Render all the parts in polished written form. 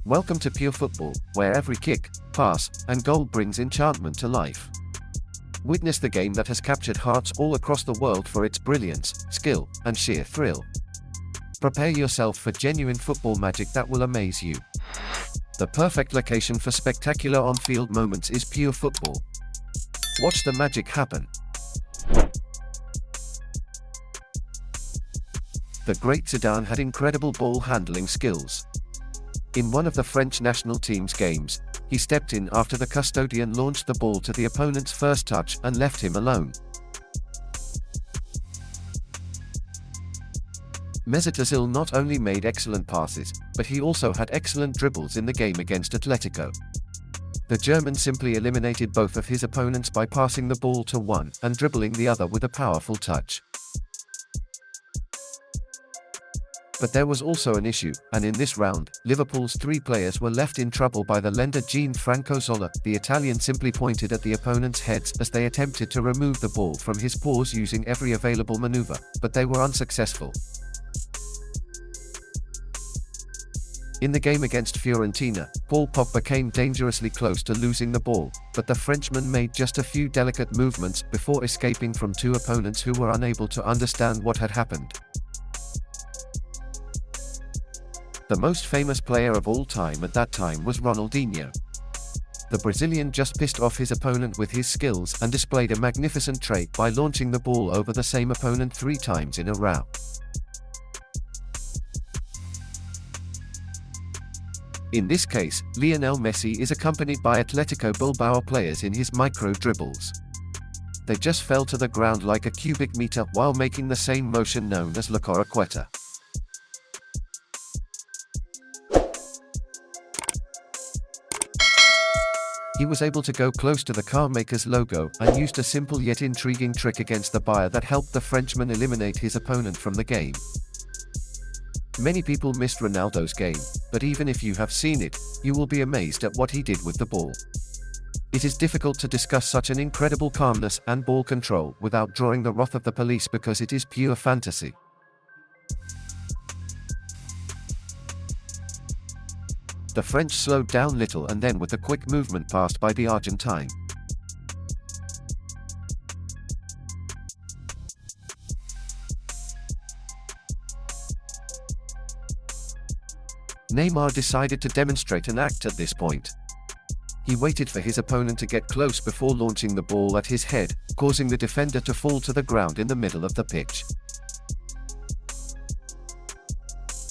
Welcome to Pure Football, where every kick, pass, and goal brings enchantment to life. Witness the game that has captured hearts all across the world for its brilliance, skill, and sheer thrill. Prepare yourself for genuine football magic that will amaze you. The perfect location for spectacular on-field moments is Pure Football. Watch the magic happen. The great Zidane had incredible ball handling skills. In one of the French national team's games, he stepped in after the custodian launched the ball to the opponent's first touch and left him alone. Mesut Ozil not only made excellent passes, but he also had excellent dribbles in the game against Atletico. The German simply eliminated both of his opponents by passing the ball to one and dribbling the other with a powerful touch. But there was also an issue, and in this round, Liverpool's three players were left in trouble by the lender Gianfranco Zola. The Italian simply pointed at the opponent's heads as they attempted to remove the ball from his paws using every available maneuver, but they were unsuccessful. In the game against Fiorentina, Paul Pogba came dangerously close to losing the ball, but the Frenchman made just a few delicate movements before escaping from two opponents who were unable to understand what had happened. The most famous player of all time at that time was Ronaldinho. The Brazilian just pissed off his opponent with his skills and displayed a magnificent trait by launching the ball over the same opponent 3 times in a row. In this case, Lionel Messi is accompanied by Atletico Bilbao players in his micro dribbles. They just fell to the ground like a cubic meter while making the same motion known as La Coroqueta. He was able to go close to the car maker's logo and used a simple yet intriguing trick against the buyer that helped the Frenchman eliminate his opponent from the game. Many people missed Ronaldo's game, but even if you have seen it, you will be amazed at what he did with the ball. It is difficult to discuss such an incredible calmness and ball control without drawing the wrath of the police because it is pure fantasy. The French slowed down little and then with a quick movement passed by the Argentine. Neymar decided to demonstrate an act at this point. He waited for his opponent to get close before launching the ball at his head, causing the defender to fall to the ground in the middle of the pitch.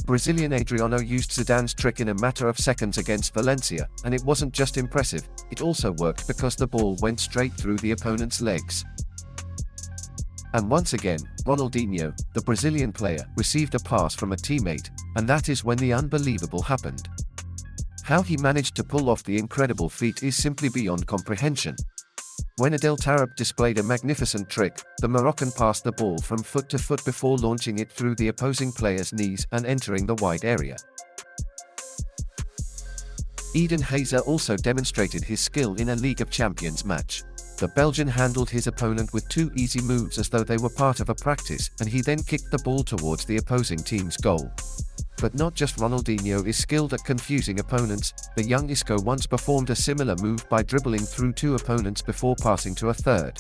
Brazilian Adriano used Zidane's trick in a matter of seconds against Valencia, and it wasn't just impressive, it also worked because the ball went straight through the opponent's legs. And once again, Ronaldinho, the Brazilian player, received a pass from a teammate, and that is when the unbelievable happened. How he managed to pull off the incredible feat is simply beyond comprehension. When Adel Taarabt displayed a magnificent trick, the Moroccan passed the ball from foot to foot before launching it through the opposing player's knees and entering the wide area. Eden Hazard also demonstrated his skill in a League of Champions match. The Belgian handled his opponent with 2 easy moves as though they were part of a practice, and he then kicked the ball towards the opposing team's goal. But not just Ronaldinho is skilled at confusing opponents, the young Isco once performed a similar move by dribbling through 2 opponents before passing to a third.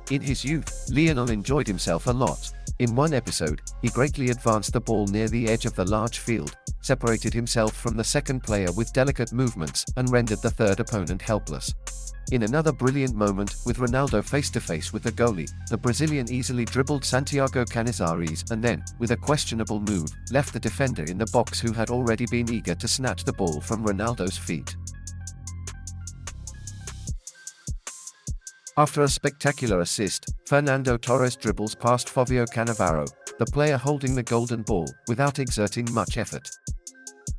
In his youth, Lionel enjoyed himself a lot. In one episode, he greatly advanced the ball near the edge of the large field, separated himself from the second player with delicate movements, and rendered the third opponent helpless. In another brilliant moment, with Ronaldo face-to-face with the goalie, the Brazilian easily dribbled Santiago Canizares and then, with a questionable move, left the defender in the box who had already been eager to snatch the ball from Ronaldo's feet. After a spectacular assist, Fernando Torres dribbles past Fabio Cannavaro, the player holding the golden ball, without exerting much effort.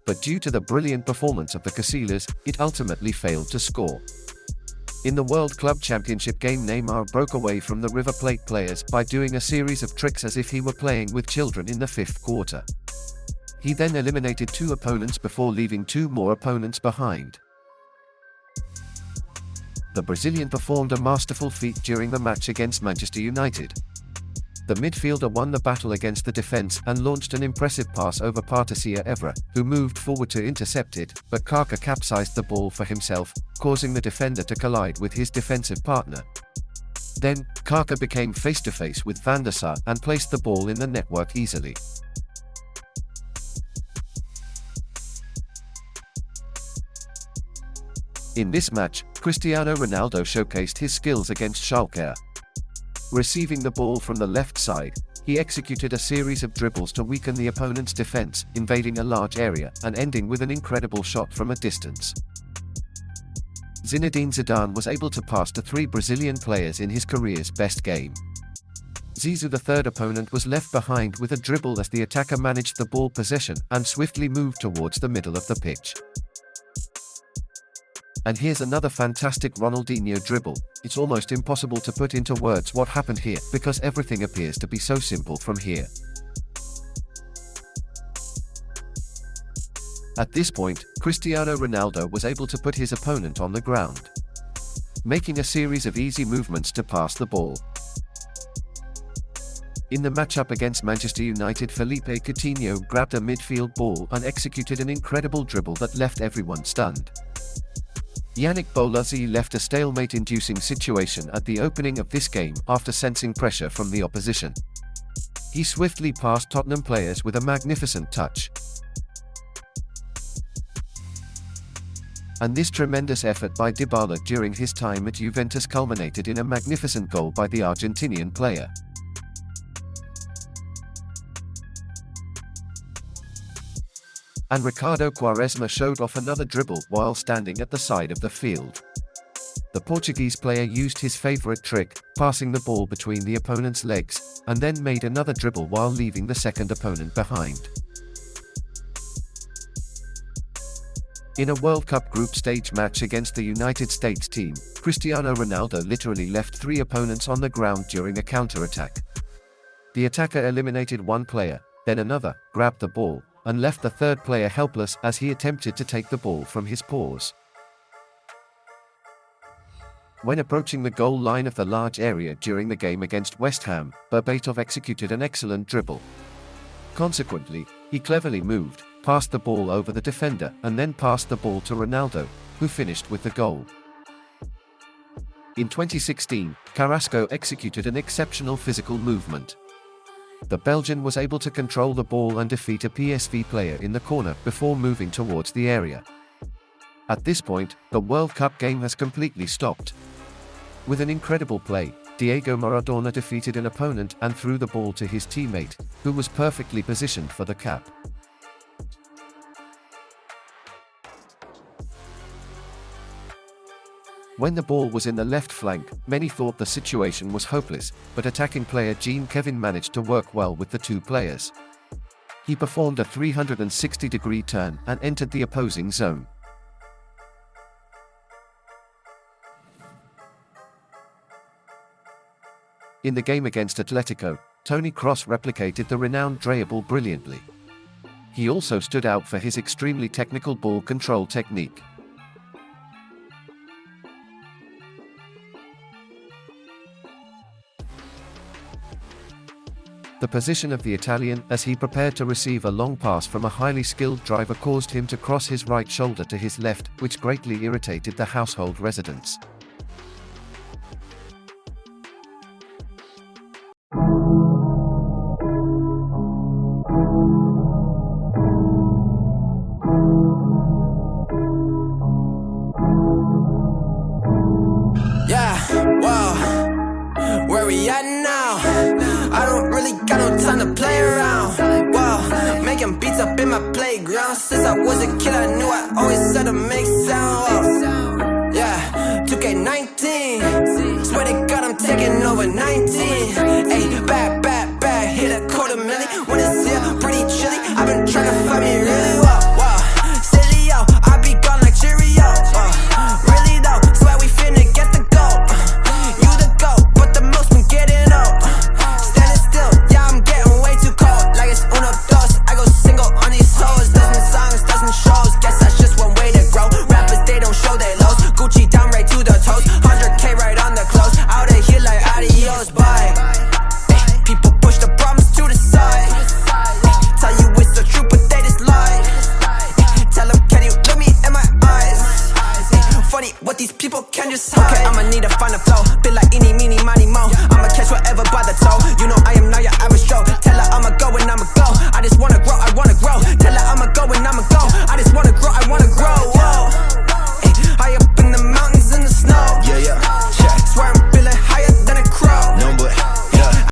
But due to the brilliant performance of the Casillas, it ultimately failed to score. In the World Club Championship game, Neymar broke away from the River Plate players by doing a series of tricks as if he were playing with children in the 5th quarter. He then eliminated 2 opponents before leaving 2 more opponents behind. The Brazilian performed a masterful feat during the match against Manchester United. The midfielder won the battle against the defense and launched an impressive pass over Partisia Evra, who moved forward to intercept it, but Kaka capsized the ball for himself, causing the defender to collide with his defensive partner. Then, Kaka became face-to-face with Van der Sar and placed the ball in the network easily. In this match, Cristiano Ronaldo showcased his skills against Schalke. Receiving the ball from the left side, he executed a series of dribbles to weaken the opponent's defense, invading a large area and ending with an incredible shot from a distance. Zinedine Zidane was able to pass to 3 Brazilian players in his career's best game. Zizou, the third opponent, was left behind with a dribble as the attacker managed the ball possession and swiftly moved towards the middle of the pitch. And here's another fantastic Ronaldinho dribble. It's almost impossible to put into words what happened here, because everything appears to be so simple from here. At this point, Cristiano Ronaldo was able to put his opponent on the ground, making a series of easy movements to pass the ball. In the matchup against Manchester United, Felipe Coutinho grabbed a midfield ball and executed an incredible dribble that left everyone stunned. Yannick Bolasie left a stalemate-inducing situation at the opening of this game after sensing pressure from the opposition. He swiftly passed Tottenham players with a magnificent touch. And this tremendous effort by Dybala during his time at Juventus culminated in a magnificent goal by the Argentinian player. And Ricardo Quaresma showed off another dribble while standing at the side of the field. The Portuguese player used his favorite trick, passing the ball between the opponent's legs, and then made another dribble while leaving the second opponent behind. In a World Cup group stage match against the United States team, Cristiano Ronaldo literally left 3 opponents on the ground during a counter-attack. The attacker eliminated one player, then another, grabbed the ball, and left the third player helpless as he attempted to take the ball from his paws. When approaching the goal line of the large area during the game against West Ham, Berbatov executed an excellent dribble. Consequently, he cleverly moved, passed the ball over the defender, and then passed the ball to Ronaldo, who finished with the goal. In 2016, Carrasco executed an exceptional physical movement. The Belgian was able to control the ball and defeat a PSV player in the corner before moving towards the area. At this point, the World Cup game has completely stopped. With an incredible play, Diego Maradona defeated an opponent and threw the ball to his teammate, who was perfectly positioned for the cap. When the ball was in the left flank, many thought the situation was hopeless, but attacking player Jean-Kevin managed to work well with the 2 players. He performed a 360-degree turn and entered the opposing zone. In the game against Atletico, Toni Kroos replicated the renowned dribble brilliantly. He also stood out for his extremely technical ball control technique. The position of the Italian as he prepared to receive a long pass from a highly skilled driver caused him to cross his right shoulder to his left, which greatly irritated the household residents. Where we at now? I don't really got no time to play around. Wow, making beats up in my playground. Since I was a kid, I knew I always had to make sound. Yeah, 2K19. Swear to God, I'm taking over 19. Ayy, bad, hit a $250,000. When it's here, pretty chilly. I've been trying to find me really well. Wow, silly yo, I be gone like Cheerio. Really though, swear we finna get the goal. You the goat, but the most been getting old. Standing still, yeah, I'm getting way too cold. Like it's uno dos, I go single on these hoes. Dozen songs, dozen shows, guess that's just one way to grow. Rappers, they don't show their lows. Gucci down right to the toes, 100K right on the clothes. Out of here like adios, bye. Ay, can just hide. Okay, I'ma need to find a flow. Been like eeny, meeny, miny, mo. I'ma catch whatever by the toe. You know